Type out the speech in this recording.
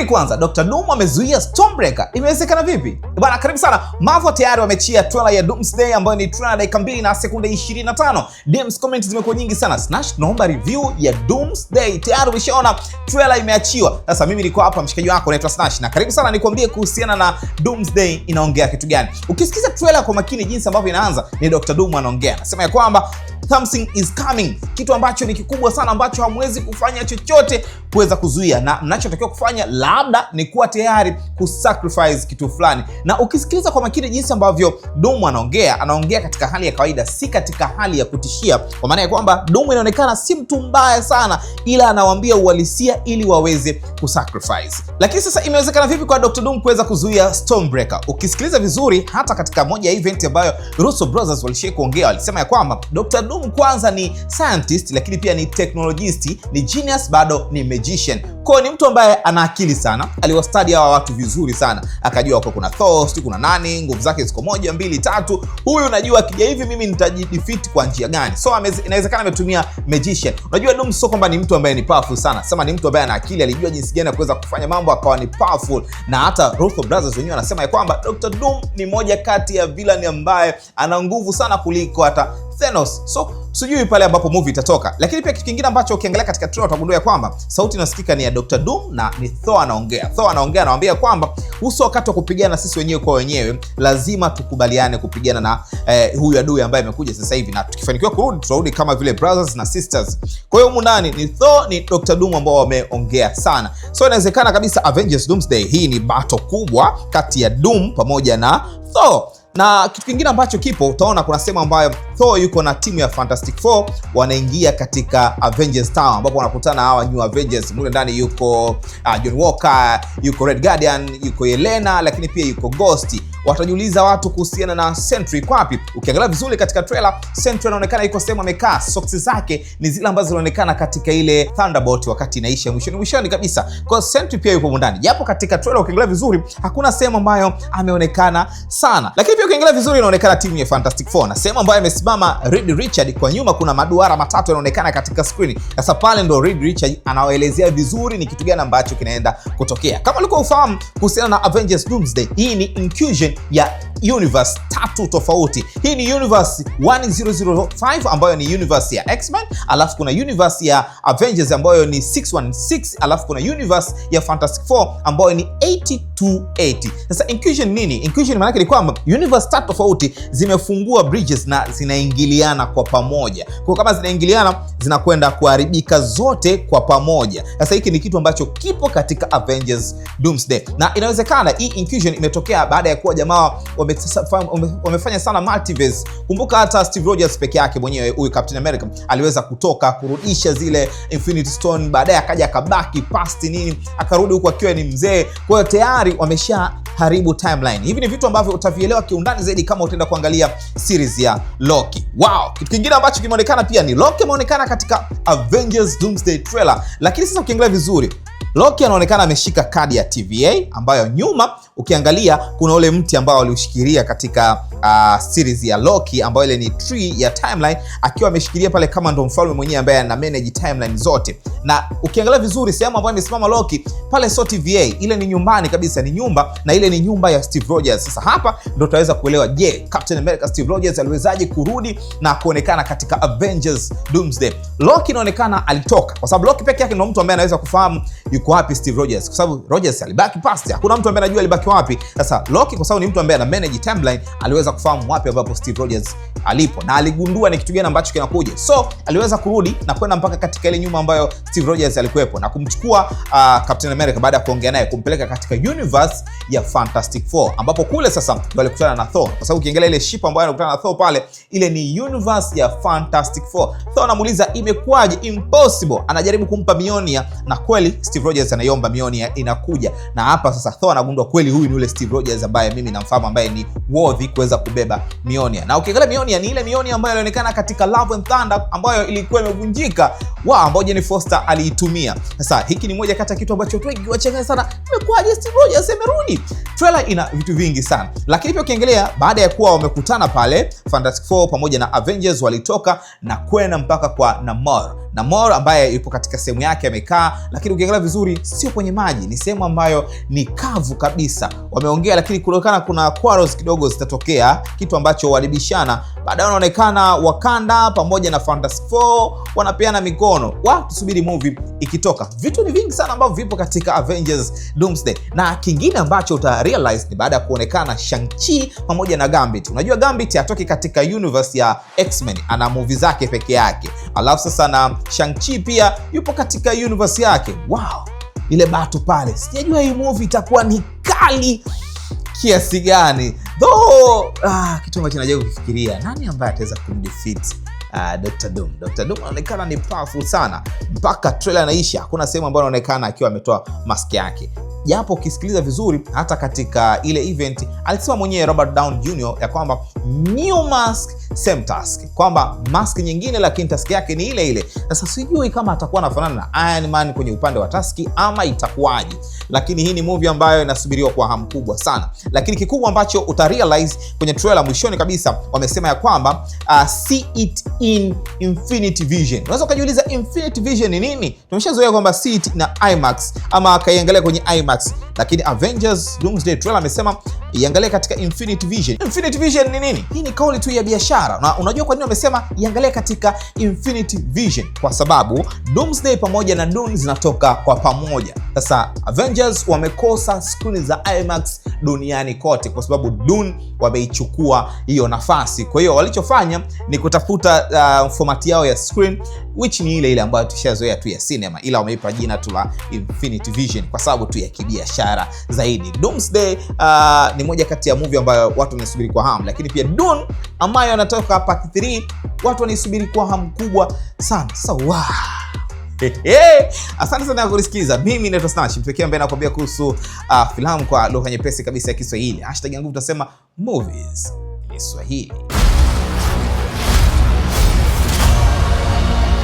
Subiri kwanza, Dr. Doom amezuia Stormbreaker. Imewezekana vipi? Bwana, karibu sana. Marvel tayari wamechia trailer ya Doomsday ambayo ni trailer dakika 2 na sekunde 25. DMs comments zimekuwa nyingi sana. Snash, tunaomba review ya Doomsday. Tayari umeshaona trailer imeachiwa. Sasa mimi niko hapa, mshikaji wako naitwa Snash, na karibu sana nikwambie kuhusiana na Doomsday inaongea kitu gani. Ukisikiza trailer kwa makini jinsi ambavyo inaanza, ni Dr. Doom anaongea. Anasema ya kwamba something is coming, kitu ambacho ni kikubwa sana ambacho hamwezi kufanya chochote kuweza kuzuia, na mnachotakiwa kufanya labda ni kuwa tayari kusacrifice kitu fulani. Na ukisikiliza kwa makini jinsi ambavyo Doom anaongea katika hali ya kawaida, si katika hali ya kutishia, kwa maana ya kwamba Doom inaonekana si mtu mbaya sana, ila anawaambia uhalisia ili waweze kusacrifice. Lakini sasa imewezekana vipi kwa Dr. Doom kuweza kuzuia Stormbreaker? Ukisikiliza vizuri, hata katika moja ya event ambayo Russo Brothers walishia kuongea, walisema ya kwamba Dr. Doom kwanza ni scientist, lakini pia ni technologist, ni genius, bado ni magician. Kwa ni mtu ambaye ana akili sana, aliwastudy hawa watu vizuri sana, akajua kwa kuna Thor, kuna nani, nguvu zake ziko 1 2 3, huyu unajua akija hivi mimi nitajidefeat kwa njia gani. So inawezekana ametumia magician. Unajua Doom sio kwamba ni mtu ambaye ni powerful sana, sema ni mtu ambaye ana akili, alijua jinsi gani ya kuweza kufanya mambo akawa ni powerful. Na hata Russo Brothers wenyewe wanasema ya kwamba Dr. Doom ni moja kati ya villain ambaye ana nguvu sana kuliko hata Thanos. So sijui pale ambapo movie itatoka. Lakini pia kitu kingine ambacho ukiangalia katika trailer utagundua kwamba sauti inasikika ni ya Dr. Doom na ni Thor anaongea. Thor anawaambia kwamba huso wakati wa kupigana sisi wenyewe kwa wenyewe, lazima tukubaliane kupigana na huyu adui ambaye amekuja sasa hivi, na tukifanikiwa kurudi tutarudi kama vile brothers na sisters. Kwa hiyo humu ndani ni Thor, ni Dr. Doom ambao wameongea sana. So inawezekana kabisa Avengers Doomsday hii ni battle kubwa kati ya Doom pamoja na Thor. Na kitu kingine ambacho kipo, utaona kuna sehemu ambayo Thor yuko na timu ya Fantastic Four wanaingia katika Avengers Town, ambapo wanakutana hawa New Avengers. Mule ndani yuko John Walker, yuko Red Guardian, yuko Yelena, lakini pia yuko Ghost. Watajiuliza watu kuhusiana na Sentry kwa wapi. Ukiangalia vizuri katika trailer, Sentry anaonekana yuko sehemu amekaa, socks zake ni zile ambazo zinaonekana katika ile Thunderbolt wakati inaisha mwishoni kabisa. Kwa Sentry pia yupo ndani. Japo katika trailer ukiangalia vizuri hakuna sehemu ambayo ameonekana sana. Lakini pia ukiangalia vizuri inaonekana timu ya Fantastic Four, na sehemu ambayo amesimama Reed Richards kwa nyuma kuna maduara matatu yanaonekana katika screen. Sasa pale ndo Reed Richards anawaelezea vizuri ni kitu gani ambacho kinaenda kutokea. Kama ulikuwa ufahamu kuhusiana na Avengers Doomsday, hii ni inclusion ya universe 3 tofauti. Hii ni universe 1005 ambayo ni universe ya X-Men, alafu kuna universe ya Avengers ambayo ni 616, alafu kuna universe ya Fantastic Four ambayo ni 8280. Sasa inclusion nini? Inclusion maana yake ni kwamba universe 3 tofauti zimefungua bridges na zinaingiliana kwa pamoja. Kwa kama zinaingiliana zinakwenda kuharibika zote kwa pamoja. Sasa hiki ni kitu ambacho kipo katika Avengers Doomsday. Na inawezekana hii inclusion imetokea baada ya kuwa jamaa wamefanya sana multiverse. Kumbuka hata Steve Rogers peke yake mwenyewe, huyu Captain America, aliweza kutoka kurudisha zile Infinity Stone, baadaye akaja akabaki past nini, akarudi huko akiwa ni mzee. Kwa hiyo tayari wamesha haribu timeline. Hivi ni vitu ambavyo utavielewa kiundani zaidi kama utaenda kuangalia series ya Loki. Wow, kitu kingine ambacho kimeonekana pia ni Loki ameonekana katika Avengers Doomsday trailer. Lakini sasa ukiangalia vizuri, Loki anaonekana ameshika kadi ya TVA ambayo nyuma ukiangalia kuna ule mti ambao aliushikilia katika series ya Loki ambayo ile ni tree ya timeline, akiwa ameshikilia pale kama ndo mfalme mwenyewe ambaye ana manage timeline zote. Na ukiangalia vizuri sehemu ambayo imesimama Loki pale sio TVA, ile ni nyumbani kabisa, ni nyumba, na ile ni nyumba ya Steve Rogers. Sasa hapa ndo tutaweza kuelewa, je, Captain America Steve Rogers aliwezaje kurudi na kuonekana katika Avengers Doomsday. Loki inaonekana alitoka, kwa sababu Loki peke yake ndo mtu ambaye anaweza kufahamu yuko wapi Steve Rogers, kwa sababu Rogers alibaki past, hakuna mtu ambaye anajua alibaki wapi. Sasa Loki kwa sababu ni mtu ambaye ana manage timeline, aliweza kufahamu wapi ambapo Steve Rogers alipo, na aligundua ni kitu gani ambacho kinakuja. So aliweza kurudi na kwenda mpaka katika ile nyumba ambayo Steve Rogers alikuwepo, na kumchukua Captain America baada ya kuongea naye, kumpeleka katika universe ya Fantastic Four, ambapo kule sasa ndo alikutana na Thor, kwa sababu ukiangalia ile ship ambayo anakutana na Thor pale, ile ni universe ya Fantastic Four. Thor anamuuliza imekuwaje, impossible, anajaribu kumpa Mjolnir, na kweli Steve Rogers anaiomba Mjolnir, inakuja. Na hapa sasa Thor anagundua kweli huyu ni ule Steve Rogers ambaye mimi namfahamu, ambaye ni worthy kuweza kubeba Mjolnir. Na ukiangalia Mjolnir ni ile Mjolnir ambayo ilionekana katika Love and Thunder ambayo ilikuwa imevunjika. ambao Jane Foster aliitumia. Sasa hiki ni moja kati ya kitu ambacho watu wengi wachanga sana, imekuwaje Steve Rogers amerudi? Trailer ina vitu vingi sana, lakini pia ukiangalia baada ya kuwa wamekutana pale, Fantastic Four pamoja na Avengers walitoka na kwenda mpaka kwa Namor ambaye yupo katika sehemu yake amekaa, lakini ukiangalia vizuri sio kwenye maji, ni sehemu ambayo ni kavu kabisa. Wameongea, lakini kunaonekana kuna quarrels kidogo zitatokea, kitu ambacho walibishana. Baadaye wanaonekana Wakanda pamoja na Fantastic Four wanapeana mikono. Tusubiri movie ikitoka. Vitu ni vingi sana ambavyo vipo katika Avengers Doomsday. Na kingine ambacho uta realize ni baada ya kuonekana Shang-Chi pamoja na Gambit. Unajua Gambit atoki katika universe ya X-Men, ana movie zake peke yake. Alafu sasa na Shang-Chi pia yupo katika universe yake. Ile battle pale, sijajua hii movie itakuwa ni kali kiasi gani. Though kitu ambacho najaribu kufikiria, nani ambaye ataweza kumdefeat Dr. Doom? Dr. Doom anaonekana ni powerful sana. Mpaka trailer inaisha hakuna sehemu ambayo anaonekana akiwa ametoa mask yake. Japo ukisikiliza vizuri, hata katika ile event alisema mwenyewe Robert Downey Jr. ya kwamba new mask same task, kwamba mask nyingine lakini task yake ni ile ile. Sasa sijui kama atakuwa anafanana na Iron Man kwenye upande wa task ama itakuwaje, lakini hii ni movie ambayo inasubiriwa kwa hamu kubwa sana. Lakini kikubwa ambacho utarealize kwenye trailer mwishoni kabisa, wamesema ya kwamba see it in Infinity Vision. Unaweza kujiuliza Infinity Vision ni nini? Tumeshazoea kwamba see it na IMAX ama kaiangalia kwenye IMAX, lakini Avengers Doomsday trailer amesema iangalie katika Infinity Vision. Infinity Vision ni nini? Hii ni kauli tu ya biashara. Na unajua kwa nini wamesema iangalie katika Infinity Vision? Kwa sababu Doomsday pamoja na Dune zinatoka kwa pamoja. Sasa Avengers wamekosa screen za IMAX duniani kote kwa sababu Dune wameichukua hiyo nafasi. Kwa hiyo walichofanya ni kutafuta format yao ya screen which ni ile ile ambayo tushazoea tu ya cinema, ila wameipa jina tu la Infinity Vision kwa sababu tu ya kibiashara zaidi. Doomsday ni moja kati ya movie ambayo watu wanasubiri kwa hamu, lakini pia Dune ambayo anatoka part 3 watu wanasubiri kwa hamu kubwa sana. Sasa asante sana kwa kunisikiza. Mimi naitwa Snash, mpekee ambaye nakwambia kuhusu filamu kwa lugha nyepesi kabisa ya Kiswahili. #yangu tutasema movies ni Swahili.